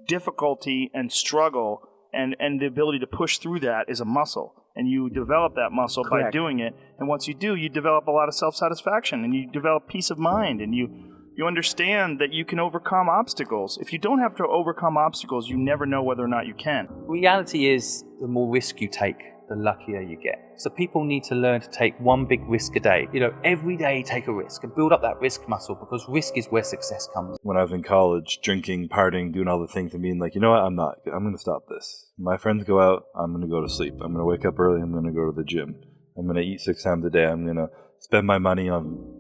difficulty and struggle and the ability to push through that is a muscle. And you develop that muscle by doing it. And once you do, you develop a lot of self-satisfaction, and you develop peace of mind, and you understand that you can overcome obstacles. If you don't have to overcome obstacles, you never know whether or not you can. Reality is, the more risk you take, the luckier you get. So people need to learn to take one big risk a day. Every day take a risk and build up that risk muscle, because risk is where success comes. When I was in college, drinking, partying, doing all the things and being like, you know what, I'm going to stop this. My friends go out, I'm going to go to sleep. I'm going to wake up early, I'm going to go to the gym. I'm going to eat 6 times a day. I'm going to spend my money on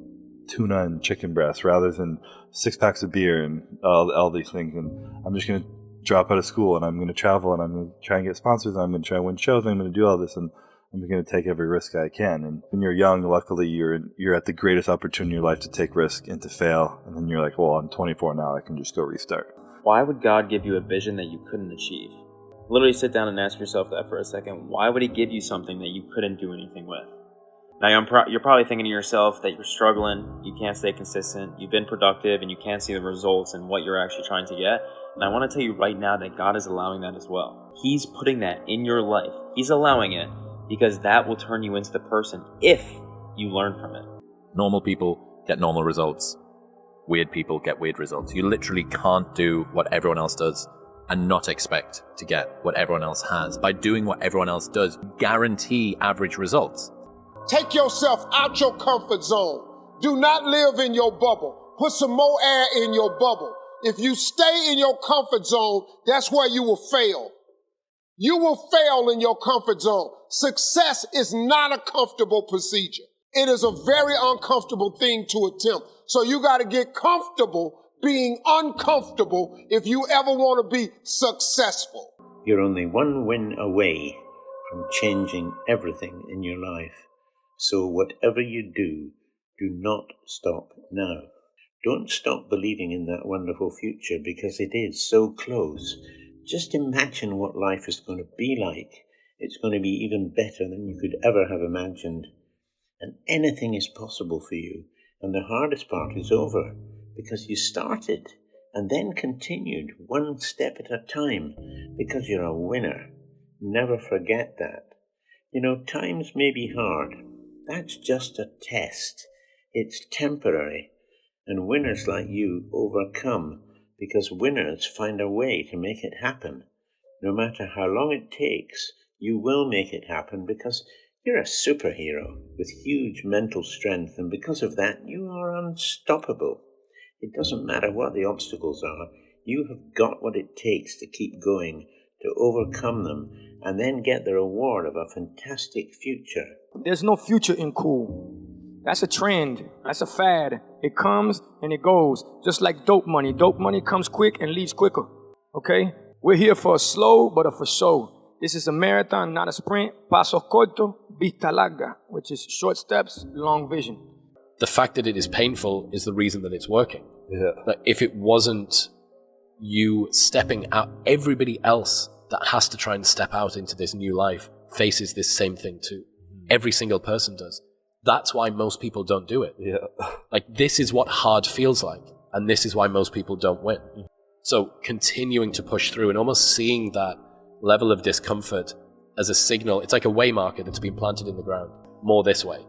tuna and chicken breast rather than 6 packs of beer and all these things. And I'm just going to drop out of school, and I'm going to travel, and I'm going to try and get sponsors, and I'm going to try and win shows, and I'm going to do all this, and I'm going to take every risk I can. And when you're young, luckily, you're at the greatest opportunity in your life to take risk and to fail, and then you're like, well, I'm 24 now, I can just go restart. Why would God give you a vision that you couldn't achieve? Literally sit down and ask yourself that for a second. Why would he give you something that you couldn't do anything with? Now, you're probably thinking to yourself that you're struggling, you can't stay consistent, you've been productive, and you can't see the results in what you're actually trying to get. And I want to tell you right now that God is allowing that as well. He's putting that in your life. He's allowing it because that will turn you into the person if you learn from it. Normal people get normal results. Weird people get weird results. You literally can't do what everyone else does and not expect to get what everyone else has. By doing what everyone else does, guarantee average results. Take yourself out your comfort zone. Do not live in your bubble. Put some more air in your bubble. If you stay in your comfort zone, that's where you will fail. You will fail in your comfort zone. Success is not a comfortable procedure. It is a very uncomfortable thing to attempt. So you got to get comfortable being uncomfortable if you ever want to be successful. You're only one win away from changing everything in your life. So whatever you do not stop now. Don't stop believing in that wonderful future, because it is so close. Just imagine what life is going to be like. It's going to be even better than you could ever have imagined. And anything is possible for you. And the hardest part is over, because you started and then continued one step at a time, because you're a winner. Never forget that. Times may be hard. That's just a test. It's temporary. And winners like you overcome, because winners find a way to make it happen. No matter how long it takes, you will make it happen, because you're a superhero with huge mental strength, and because of that, you are unstoppable. It doesn't matter what the obstacles are. You have got what it takes to keep going, to overcome them, and then get the reward of a fantastic future. There's no future in cool. That's a trend. That's a fad. It comes and it goes. Just like dope money. Dope money comes quick and leaves quicker. Okay? We're here for a slow but a for show. This is a marathon, not a sprint. Paso corto, vista larga, which is short steps, long vision. The fact that it is painful is the reason that it's working. Yeah. Like, if it wasn't you stepping out, everybody else that has to try and step out into this new life faces this same thing too. Every single person does. That's why most people don't do it. Yeah. Like, this is what hard feels like, and this is why most people don't win. So continuing to push through and almost seeing that level of discomfort as a signal, it's like a way marker that's been planted in the ground. More this way.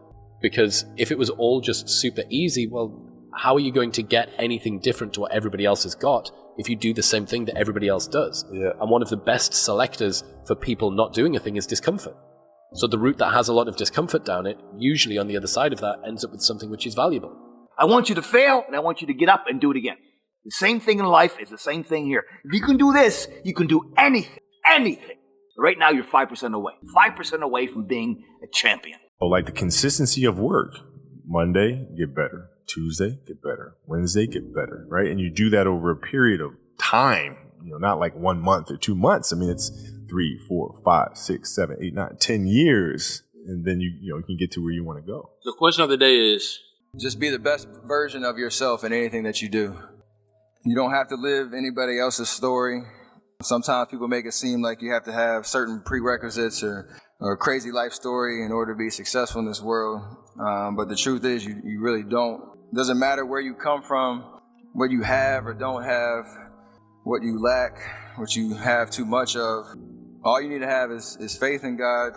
Because if it was all just super easy, well, how are you going to get anything different to what everybody else has got if you do the same thing that everybody else does? Yeah. And one of the best selectors for people not doing a thing is discomfort. So the route that has a lot of discomfort down it, usually on the other side of that, ends up with something which is valuable. I want you to fail, and I want you to get up and do it again. The same thing in life is the same thing here. If you can do this, you can do anything. Anything. Right now, you're 5% away. 5% away from being a champion. Like the consistency of work. Monday, get better. Tuesday, get better. Wednesday, get better, right? And you do that over a period of time, not like 1 month or 2 months. I mean, it's 3, 4, 5, 6, 7, 8, 9, 10 years. And then you can get to where you want to go. The question of the day is, just be the best version of yourself in anything that you do. You don't have to live anybody else's story. Sometimes people make it seem like you have to have certain prerequisites or a crazy life story in order to be successful in this world. But the truth is, you really don't. It doesn't matter where you come from, what you have or don't have. what you lack, what you have too much of. All you need to have is faith in God,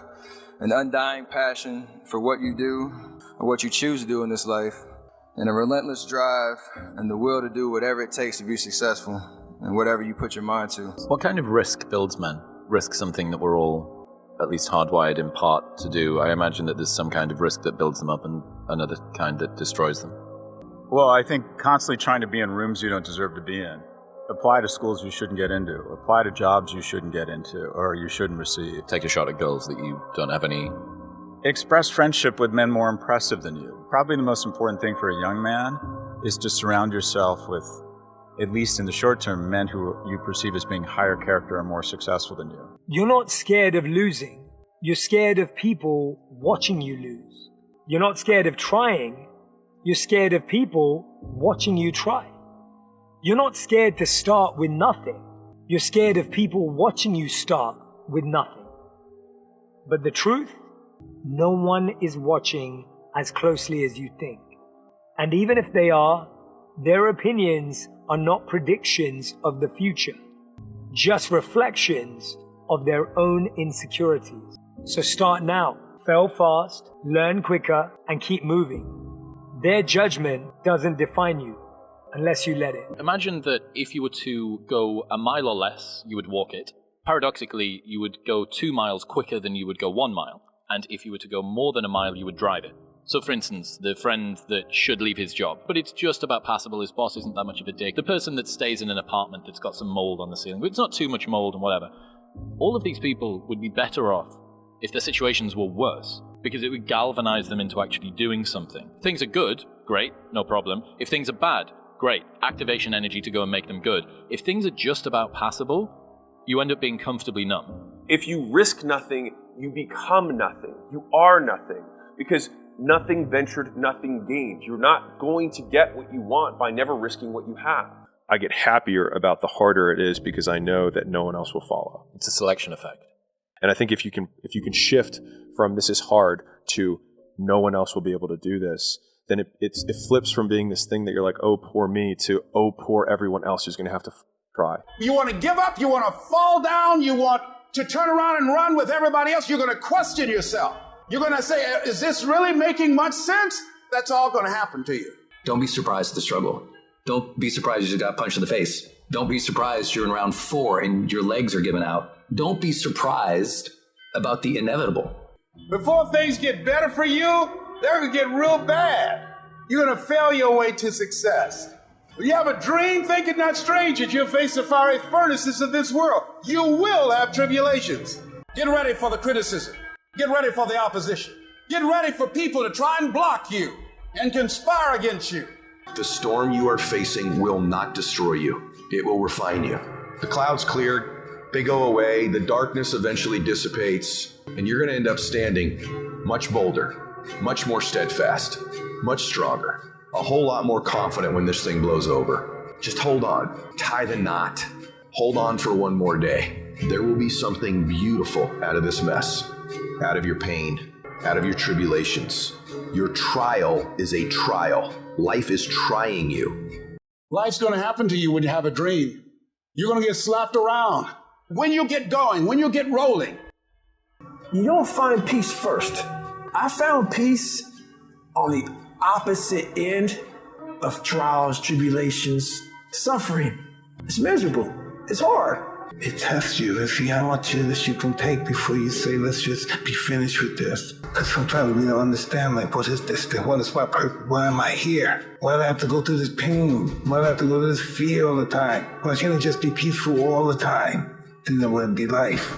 an undying passion for what you do or what you choose to do in this life, and a relentless drive and the will to do whatever it takes to be successful and whatever you put your mind to. What kind of risk builds men? Risk something that we're all at least hardwired in part to do. I imagine that there's some kind of risk that builds them up and another kind that destroys them. Well, I think constantly trying to be in rooms you don't deserve to be in. Apply to schools you shouldn't get into. Apply to jobs you shouldn't get into or you shouldn't receive. Take a shot at girls that you don't have any. Express friendship with men more impressive than you. Probably the most important thing for a young man is to surround yourself with, at least in the short term, men who you perceive as being higher character and more successful than you. You're not scared of losing. You're scared of people watching you lose. You're not scared of trying. You're scared of people watching you try. You're not scared to start with nothing. You're scared of people watching you start with nothing. But the truth, no one is watching as closely as you think. And even if they are, their opinions are not predictions of the future, just reflections of their own insecurities. So start now, fail fast, learn quicker, and keep moving. Their judgment doesn't define you unless you let it. Imagine that if you were to go a mile or less, you would walk it. Paradoxically, you would go 2 miles quicker than you would go 1 mile. And if you were to go more than a mile, you would drive it. So for instance, the friend that should leave his job, but it's just about passable, his boss isn't that much of a dick. The person that stays in an apartment that's got some mold on the ceiling, but it's not too much mold and whatever. All of these people would be better off if their situations were worse, because it would galvanize them into actually doing something. If things are good, great, no problem. If things are bad, great, activation energy to go and make them good. If things are just about passable, you end up being comfortably numb. If you risk nothing, you become nothing. You are nothing. Because nothing ventured, nothing gained. You're not going to get what you want by never risking what you have. I get happier about the harder it is because I know that no one else will follow. It's a selection effect. And I think if you can shift from this is hard to no one else will be able to do this, then it flips from being this thing that you're like, oh, poor me, to oh, poor everyone else who's going to have to try. You want to give up, you want to fall down, you want to turn around and run with everybody else, you're going to question yourself. You're going to say, is this really making much sense? That's all going to happen to you. Don't be surprised at the struggle. Don't be surprised you just got punched in the face. Don't be surprised you're in round 4 and your legs are giving out. Don't be surprised about the inevitable. Before things get better for you, they're going to get real bad. You're going to fail your way to success. When you have a dream, think it not strange that you'll face the fiery furnaces of this world. You will have tribulations. Get ready for the criticism. Get ready for the opposition. Get ready for people to try and block you and conspire against you. The storm you are facing will not destroy you. It will refine you. The clouds cleared. They go away. The darkness eventually dissipates. And you're going to end up standing much bolder, much more steadfast, much stronger, a whole lot more confident when this thing blows over. Just hold on. Tie the knot. Hold on for one more day. There will be something beautiful out of this mess, out of your pain, out of your tribulations. Your trial is a trial. Life is trying you. Life's going to happen to you when you have a dream. You're going to get slapped around. When you get going, when you get rolling. You don't find peace first. I found peace on the opposite end of trials, tribulations, suffering. It's miserable. It's hard. It tests you to see how much of this you can take before you say, let's just be finished with this. Because sometimes we don't understand, like, what is this thing? What is my purpose? Why am I here? Why do I have to go through this pain? Why do I have to go through this fear all the time? Why can't it just be peaceful all the time? Then it wouldn't be life.